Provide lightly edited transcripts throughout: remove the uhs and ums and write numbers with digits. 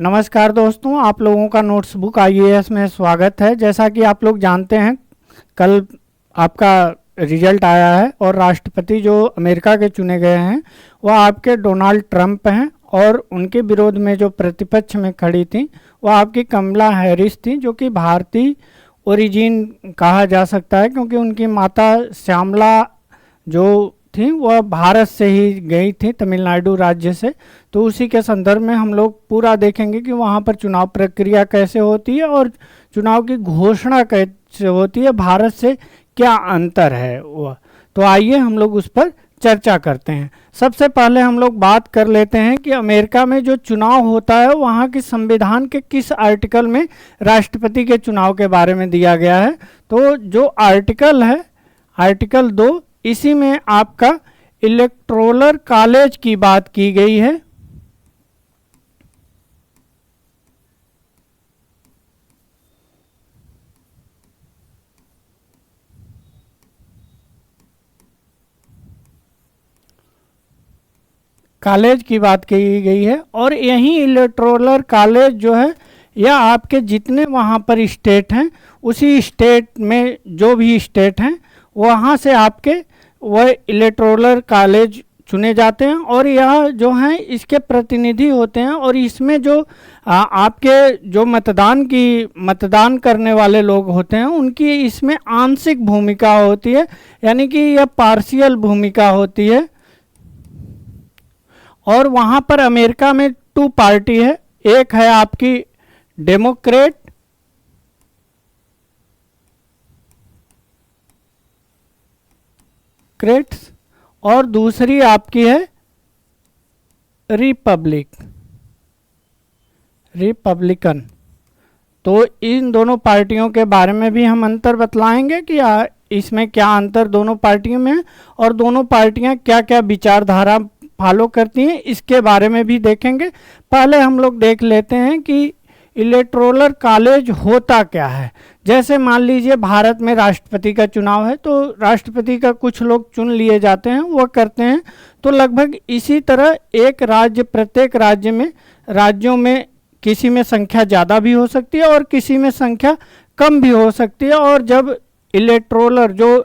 नमस्कार दोस्तों, आप लोगों का नोट्स बुक आईएएस में स्वागत है। जैसा कि आप लोग जानते हैं, कल आपका रिजल्ट आया है और राष्ट्रपति जो अमेरिका के चुने गए हैं वह आपके डोनाल्ड ट्रंप हैं और उनके विरोध में जो प्रतिपक्ष में खड़ी थी वह आपकी कमला हैरिस थी, जो कि भारतीय ओरिजिन कहा जा सकता है क्योंकि उनकी माता श्यामला जो थी वह भारत से ही गई थी, तमिलनाडु राज्य से। तो उसी के संदर्भ में हम लोग पूरा देखेंगे कि वहाँ पर चुनाव प्रक्रिया कैसे होती है और चुनाव की घोषणा कैसे होती है, भारत से क्या अंतर है वह। तो आइए हम लोग उस पर चर्चा करते हैं। सबसे पहले हम लोग बात कर लेते हैं कि अमेरिका में जो चुनाव होता है वहाँ के संविधान के किस आर्टिकल में राष्ट्रपति के चुनाव के बारे में दिया गया है। तो जो आर्टिकल है, आर्टिकल 2, इसी में आपका इलेक्टोरल कॉलेज की बात की गई है। कॉलेज की बात की गई है और यही इलेक्टोरल कॉलेज जो है या आपके जितने वहाँ पर स्टेट हैं उसी स्टेट में जो भी स्टेट हैं वहाँ से आपके वह इलेक्टोरल कॉलेज चुने जाते हैं और यह जो हैं इसके प्रतिनिधि होते हैं। और इसमें जो आपके जो मतदान करने वाले लोग होते हैं उनकी इसमें आंशिक भूमिका होती है, यानी कि यह पार्शियल भूमिका होती है। और वहाँ पर अमेरिका में 2 पार्टी है, एक है आपकी डेमोक्रेट्स और दूसरी आपकी है रिपब्लिकन। तो इन दोनों पार्टियों के बारे में भी हम अंतर बतलाएंगे कि इसमें क्या अंतर दोनों पार्टियों में है और दोनों पार्टियां क्या क्या विचारधारा फॉलो करती हैं, इसके बारे में भी देखेंगे। पहले हम लोग देख लेते हैं कि इलेक्टोरल कॉलेज होता क्या है। जैसे मान लीजिए भारत में राष्ट्रपति का चुनाव है तो राष्ट्रपति का कुछ लोग चुन लिए जाते हैं, वो करते हैं। तो लगभग इसी तरह एक राज्य, प्रत्येक राज्यों में किसी में संख्या ज़्यादा भी हो सकती है और किसी में संख्या कम भी हो सकती है। और जब इलेक्टोरल जो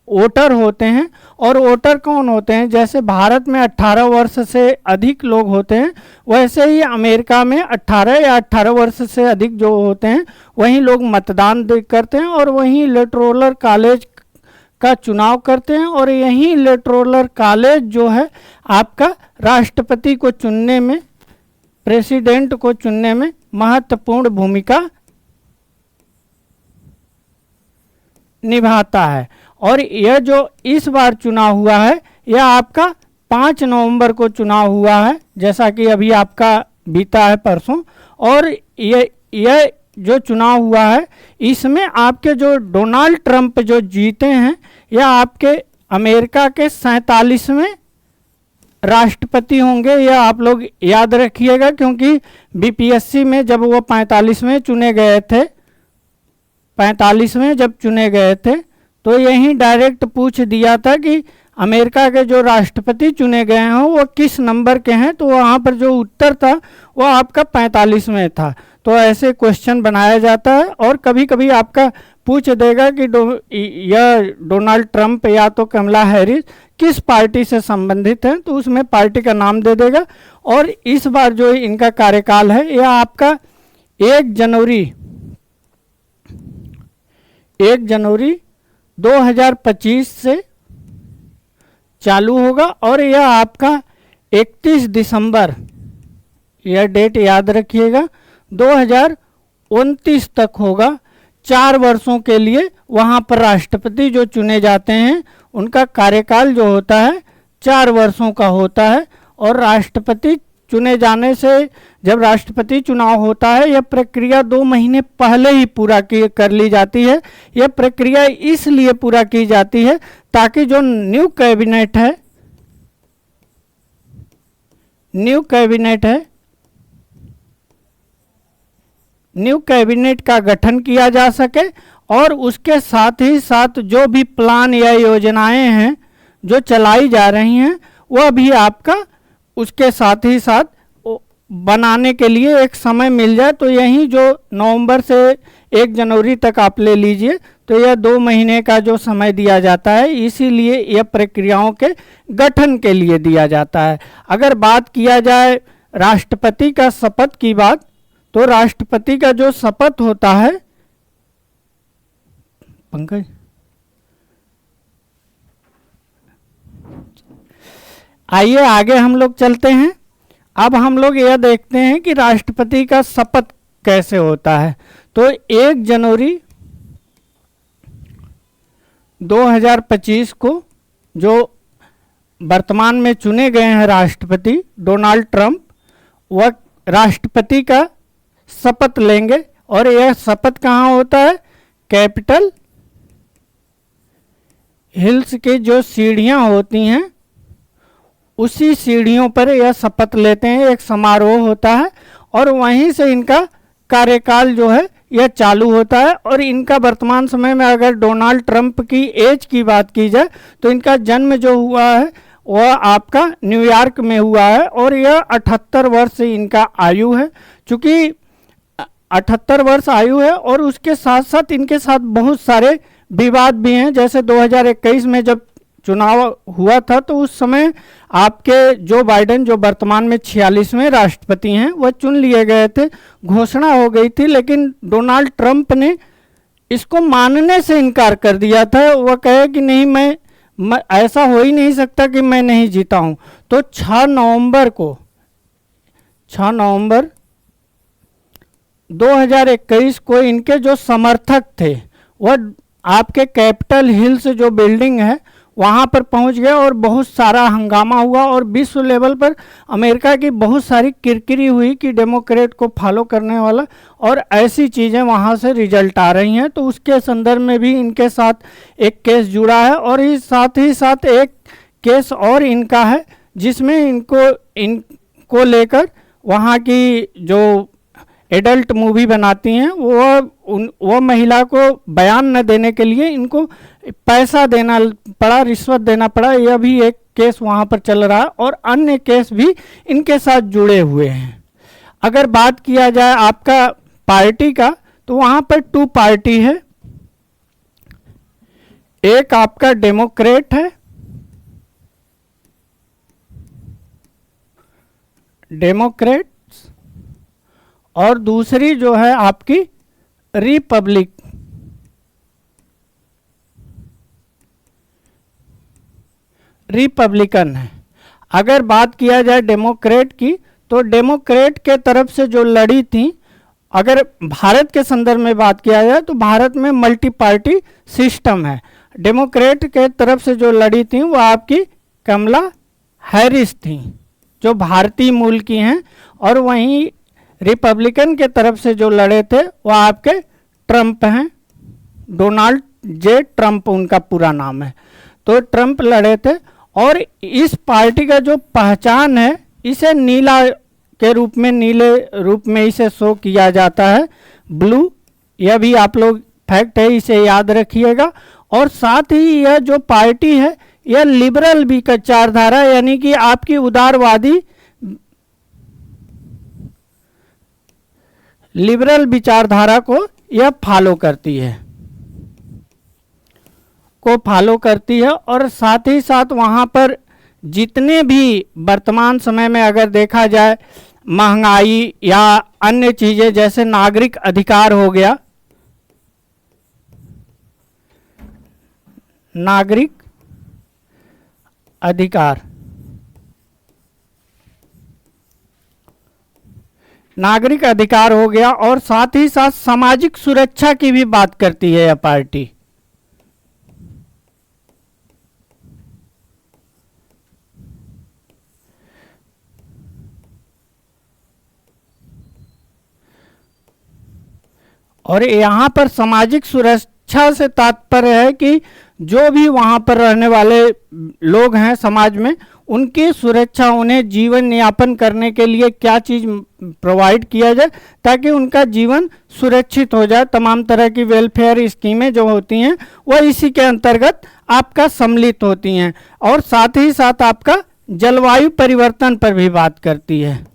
वोटर होते हैं, और वोटर कौन होते हैं, जैसे भारत में 18 वर्ष से अधिक लोग होते हैं वैसे ही अमेरिका में 18 या 18 वर्ष से अधिक जो होते हैं वही लोग मतदान करते हैं और वही इलेक्टोरल कॉलेज का चुनाव करते हैं। और यही इलेक्टोरल कॉलेज जो है आपका राष्ट्रपति को चुनने में, प्रेसिडेंट को चुनने में महत्वपूर्ण भूमिका निभाता है। और यह जो इस बार चुनाव हुआ है यह आपका 5 नवंबर को चुनाव हुआ है, जैसा कि अभी आपका बीता है परसों। और यह जो चुनाव हुआ है इसमें आपके जो डोनाल्ड ट्रंप जो जीते हैं यह आपके अमेरिका के 47वें राष्ट्रपति होंगे। यह आप लोग याद रखिएगा क्योंकि बीपीएससी में जब वो 45वें चुने गए थे, 45वें जब चुने गए थे तो यही डायरेक्ट पूछ दिया था कि अमेरिका के जो राष्ट्रपति चुने गए हैं वो किस नंबर के हैं। तो वहाँ पर जो उत्तर था वो आपका 45वें था। तो ऐसे क्वेश्चन बनाया जाता है और कभी कभी आपका पूछ देगा कि यह डोनाल्ड ट्रंप या तो कमला हैरिस किस पार्टी से संबंधित हैं, तो उसमें पार्टी का नाम दे देगा। और इस बार जो इनका कार्यकाल है यह आपका 1 जनवरी 2025 से चालू होगा और यह आपका 31 दिसंबर, यह डेट याद रखिएगा, 2029 तक होगा। 4 वर्षों के लिए वहाँ पर राष्ट्रपति जो चुने जाते हैं उनका कार्यकाल जो होता है 4 वर्षों का होता है। और राष्ट्रपति चुने जाने से, जब राष्ट्रपति चुनाव होता है, यह प्रक्रिया 2 महीने पहले ही पूरा कर ली जाती है। यह प्रक्रिया इसलिए पूरा की जाती है ताकि जो न्यू कैबिनेट का गठन किया जा सके और उसके साथ ही साथ जो भी प्लान या योजनाएं हैं जो चलाई जा रही हैं वह भी आपका उसके साथ ही साथ बनाने के लिए एक समय मिल जाए, तो यही जो नवंबर से 1 जनवरी तक आप ले लीजिए, तो यह 2 महीने का जो समय दिया जाता है, इसीलिए यह प्रक्रियाओं के गठन के लिए दिया जाता है। अगर बात किया जाए राष्ट्रपति का शपथ की बात, तो राष्ट्रपति का जो शपथ होता है, पंकज आइए आगे हम लोग चलते हैं। अब हम लोग यह देखते हैं कि राष्ट्रपति का शपथ कैसे होता है। तो 1 जनवरी 2025 को जो वर्तमान में चुने गए हैं राष्ट्रपति डोनाल्ड ट्रंप, वह राष्ट्रपति का शपथ लेंगे। और यह शपथ कहाँ होता है? कैपिटल हिल्स के जो सीढ़ियाँ होती हैं, उसी सीढ़ियों पर यह शपथ लेते हैं। एक समारोह होता है और वहीं से इनका कार्यकाल जो है यह चालू होता है। और इनका वर्तमान समय में अगर डोनाल्ड ट्रंप की एज की बात की जाए, तो इनका जन्म जो हुआ है वह आपका न्यूयॉर्क में हुआ है और यह 78 वर्ष इनका आयु है। चूँकि 78 वर्ष आयु है और उसके साथ साथ इनके साथ बहुत सारे विवाद भी हैं। जैसे 2021 में जब चुनाव हुआ था, तो उस समय आपके जो बाइडेन, जो वर्तमान में 46वें राष्ट्रपति हैं, वह चुन लिए गए थे, घोषणा हो गई थी, लेकिन डोनाल्ड ट्रंप ने इसको मानने से इनकार कर दिया था। वह कहे कि नहीं, मैं ऐसा हो ही नहीं सकता कि मैं नहीं जीता हूं। तो 6 नवंबर 2021 को इनके जो समर्थक थे वह आपके कैपिटल हिल्स जो बिल्डिंग है वहाँ पर पहुँच गए और बहुत सारा हंगामा हुआ और विश्व लेवल पर अमेरिका की बहुत सारी किरकिरी हुई कि डेमोक्रेट को फॉलो करने वाला, और ऐसी चीज़ें वहाँ से रिजल्ट आ रही हैं। तो उसके संदर्भ में भी इनके साथ एक केस जुड़ा है। और इस साथ ही साथ एक केस और इनका है जिसमें इनको लेकर वहाँ की जो एडल्ट मूवी बनाती हैं वो महिला को बयान न देने के लिए इनको पैसा देना पड़ा, रिश्वत देना पड़ा। यह भी एक केस वहाँ पर चल रहा है और अन्य केस भी इनके साथ जुड़े हुए हैं। अगर बात किया जाए आपका पार्टी का, तो वहाँ पर 2 पार्टी है। एक आपका डेमोक्रेट है, डेमोक्रेट, और दूसरी जो है आपकी रिपब्लिकन है। अगर बात किया जाए डेमोक्रेट की, तो डेमोक्रेट के तरफ से जो लड़ी थी, अगर भारत के संदर्भ में बात किया जाए तो भारत में मल्टी पार्टी सिस्टम है। डेमोक्रेट के तरफ से जो लड़ी थी वो आपकी कमला हैरिस थी, जो भारतीय मूल की हैं। और वहीं रिपब्लिकन के तरफ से जो लड़े थे वो आपके ट्रंप हैं, डोनाल्ड जे ट्रंप उनका पूरा नाम है। तो ट्रंप लड़े थे। और इस पार्टी का जो पहचान है, इसे नीला के रूप में, नीले रूप में इसे शो किया जाता है, ब्लू। यह भी आप लोग फैक्ट है, इसे याद रखिएगा। और साथ ही यह जो पार्टी है यह लिबरल भी विचारधारा, यानी कि आपकी उदारवादी लिबरल विचारधारा को यह फॉलो करती है। और साथ ही साथ वहाँ पर जितने भी वर्तमान समय में अगर देखा जाए महंगाई या अन्य चीज़ें, जैसे नागरिक अधिकार हो गया, नागरिक अधिकार हो गया, और साथ ही साथ सामाजिक सुरक्षा की भी बात करती है यह पार्टी। और यहाँ पर सामाजिक सुरक्षा से तात्पर्य है कि जो भी वहाँ पर रहने वाले लोग हैं समाज में, उनकी सुरक्षा, उन्हें जीवन यापन करने के लिए क्या चीज़ प्रोवाइड किया जाए ताकि उनका जीवन सुरक्षित हो जाए। तमाम तरह की वेलफेयर स्कीमें जो होती हैं वह इसी के अंतर्गत आपका सम्मिलित होती हैं। और साथ ही साथ आपका जलवायु परिवर्तन पर भी बात करती है।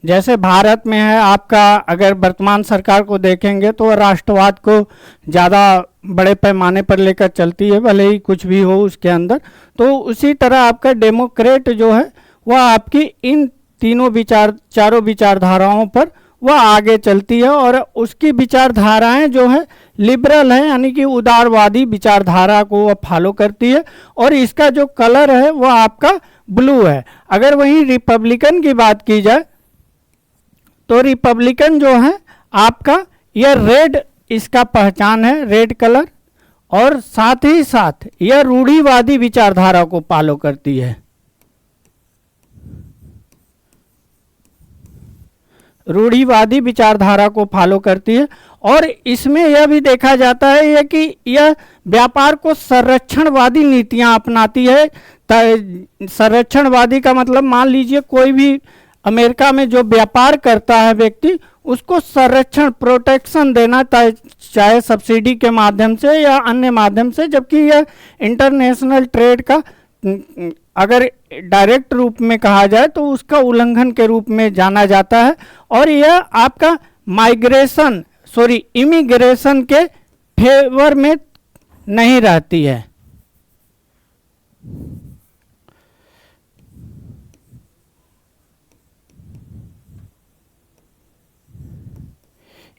जैसे भारत में है आपका, अगर वर्तमान सरकार को देखेंगे तो राष्ट्रवाद को ज़्यादा बड़े पैमाने पर लेकर चलती है, भले ही कुछ भी हो उसके अंदर। तो उसी तरह आपका डेमोक्रेट जो है वह आपकी इन चारों विचारधाराओं पर वह आगे चलती है, और उसकी विचारधाराएं जो है लिबरल है, यानी कि उदारवादी विचारधारा को वह फॉलो करती है, और इसका जो कलर है वह आपका ब्लू है। अगर वहीं रिपब्लिकन की बात की जाए तो रिपब्लिकन जो है आपका यह रेड, इसका पहचान है रेड कलर, और साथ ही साथ यह रूढ़िवादी विचारधारा को फॉलो करती है। रूढ़िवादी विचारधारा को फॉलो करती है, और इसमें यह भी देखा जाता है कि यह व्यापार को संरक्षणवादी नीतियां अपनाती है। संरक्षणवादी का मतलब, मान लीजिए कोई भी अमेरिका में जो व्यापार करता है व्यक्ति, उसको संरक्षण, प्रोटेक्शन देना, चाहे सब्सिडी के माध्यम से या अन्य माध्यम से, जबकि यह इंटरनेशनल ट्रेड का अगर डायरेक्ट रूप में कहा जाए तो उसका उल्लंघन के रूप में जाना जाता है। और यह आपका इमिग्रेशन के फेवर में नहीं रहती है।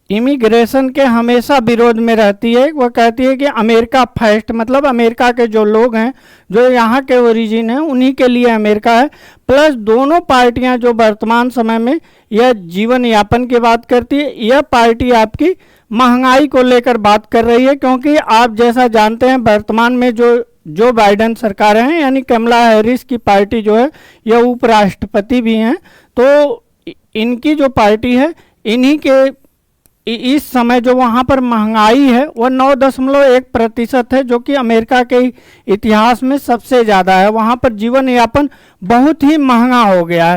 इमिग्रेशन के हमेशा विरोध में रहती है। वह कहती है कि अमेरिका फर्स्ट, मतलब अमेरिका के जो लोग हैं, जो यहाँ के ओरिजिन हैं, उन्हीं के लिए अमेरिका है। प्लस दोनों पार्टियां जो वर्तमान समय में यह जीवन यापन की बात करती है, यह पार्टी आपकी महंगाई को लेकर बात कर रही है, क्योंकि आप जैसा जानते हैं वर्तमान में जो बाइडेन सरकार है, यानी कमला हैरिस की पार्टी जो है यह उपराष्ट्रपति भी हैं। तो इनकी जो पार्टी है, इन्हीं के इस समय जो वहाँ पर महंगाई है वह 9.1% है, जो कि अमेरिका के इतिहास में सबसे ज़्यादा है। वहाँ पर जीवन यापन बहुत ही महंगा हो गया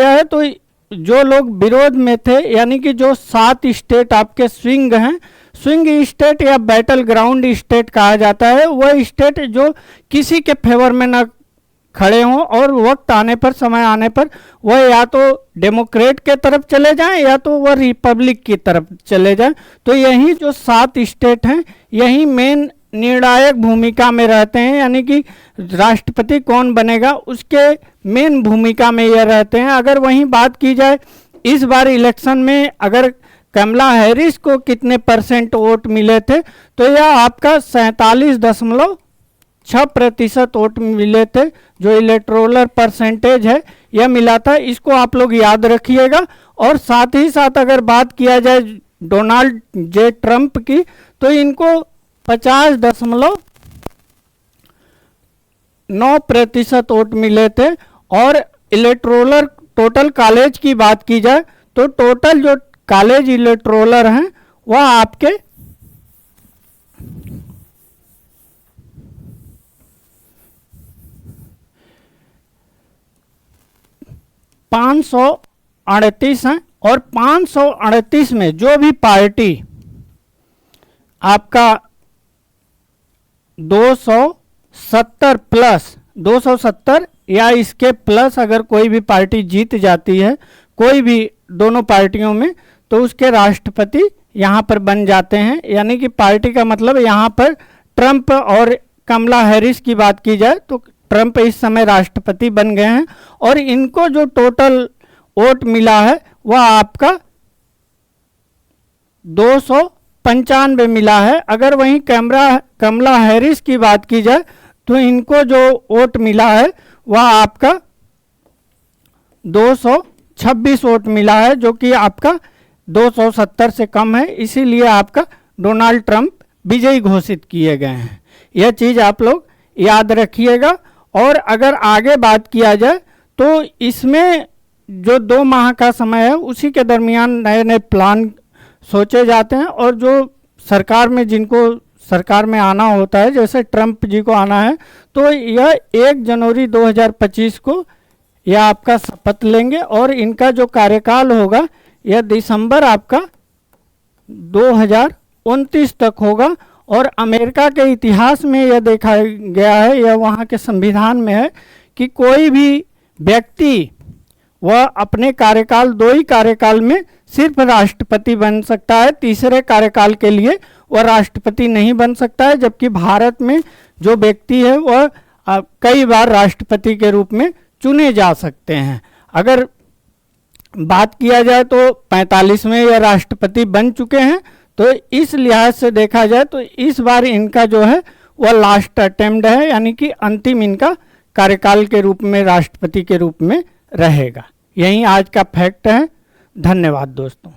है। तो जो लोग विरोध में थे, यानी कि जो 7 स्टेट आपके स्विंग हैं, स्विंग स्टेट या बैटल ग्राउंड स्टेट कहा जाता है, वह स्टेट जो किसी के फेवर में न खड़े हों, और वक्त आने पर, समय आने पर वह या तो डेमोक्रेट के तरफ चले जाएं या तो वह रिपब्लिक की तरफ चले जाएं। तो यही जो 7 स्टेट हैं, यही मेन निर्णायक भूमिका में रहते हैं, यानी कि राष्ट्रपति कौन बनेगा उसके मेन भूमिका में यह रहते हैं। अगर वहीं बात की जाए इस बार इलेक्शन में अगर कमला हैरिस को कितने % वोट मिले थे, तो यह आपका 47.6% वोट मिले थे, जो इलेक्टोरल परसेंटेज है यह मिला था। इसको आप लोग याद रखिएगा। और साथ ही साथ अगर बात किया जाए डोनाल्ड जे ट्रंप की, तो इनको 50.9% वोट मिले थे। और इलेक्टोरल टोटल कॉलेज की बात की जाए तो टोटल जो कॉलेज इलेक्टोरल हैं वह आपके 538 हैं। और 538 में जो भी पार्टी आपका 270 या इसके प्लस अगर कोई भी पार्टी जीत जाती है, कोई भी दोनों पार्टियों में, तो उसके राष्ट्रपति यहाँ पर बन जाते हैं। यानी कि पार्टी का मतलब यहाँ पर ट्रंप और कमला हैरिस की बात की जाए तो ट्रंप इस समय राष्ट्रपति बन गए हैं। और इनको जो टोटल वोट मिला है वह आपका 295 मिला है। अगर वहीं कमला हैरिस की बात की जाए तो इनको जो वोट मिला है वह आपका 226 वोट मिला है, जो कि आपका 270 से कम है। इसीलिए आपका डोनाल्ड ट्रंप विजयी घोषित किए गए हैं। यह चीज़ आप लोग याद रखिएगा। और अगर आगे बात किया जाए तो इसमें जो 2 माह का समय है उसी के दरमियान नए नए प्लान सोचे जाते हैं। और जो सरकार में, जिनको सरकार में आना होता है, जैसे ट्रंप जी को आना है, तो यह 1 जनवरी 2025 को यह आपका शपथ लेंगे। और इनका जो कार्यकाल होगा यह दिसंबर आपका 2029 तक होगा। और अमेरिका के इतिहास में यह देखा गया है, यह वहाँ के संविधान में है कि कोई भी व्यक्ति वह अपने कार्यकाल 2 ही कार्यकाल में सिर्फ राष्ट्रपति बन सकता है, तीसरे कार्यकाल के लिए वह राष्ट्रपति नहीं बन सकता है। जबकि भारत में जो व्यक्ति है वह कई बार राष्ट्रपति के रूप में चुने जा सकते हैं। अगर बात किया जाए तो 45वें यह राष्ट्रपति बन चुके हैं, तो इस लिहाज से देखा जाए तो इस बार इनका जो है वह लास्ट अटेम्प्ट है, यानी कि अंतिम इनका कार्यकाल के रूप में राष्ट्रपति के रूप में रहेगा। यही आज का फैक्ट है। धन्यवाद दोस्तों।